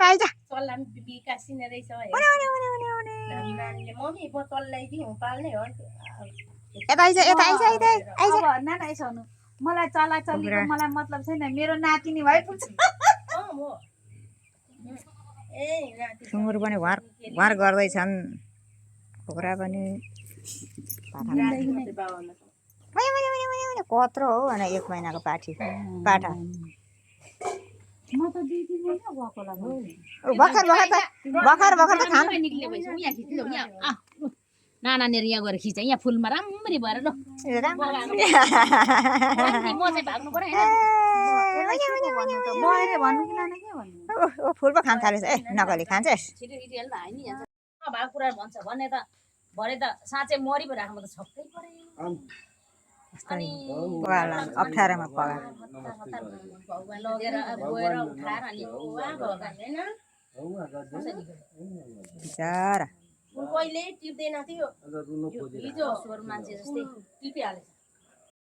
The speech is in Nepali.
आइज चल्ला बिकासिने रहेछ है ओने ओने ओने ओने ओने नानीले मम्मी म चल्लाई दिउँ पाल्ने हो यता आइज यता आइज आइज आइज अब नाना यसो हुनु मलाई चला चल्लीको मलाई मतलब छैन मेरो नातिनी भए पुग्छ म ए नाति सुँगुर पनि घर घर गर्दैछन् कुखुरा पनि कत्रो हो भने 1 महिनाको पाठा म त 2-3 महिना गएको होला भर्खर त खान निक्ले भइस यहाँ खिच्नु यहाँ नानानेर यहाँ गएर खिच यहाँ फुलमा राम्ररी भएर ल म चाहिँ भाग्नु पर्यो बहेरे भन्नु कि नाना के भन्नु फुल पो खान थालेछ ए नकली खान्छस् छिटो इटिएल हाइ नि यहाँ भएको कुरा भन्छ भने त भरे त साँच्चै मरि पो राख्नु त छक्कै पर्यो अनि अप्ठ्यारोमा पगा लगेर गएर उठाएर अनि बिचारा कहिले टिप्दैन थियो हिजो स्वर मान्छे जस्तै टिपिहालेछ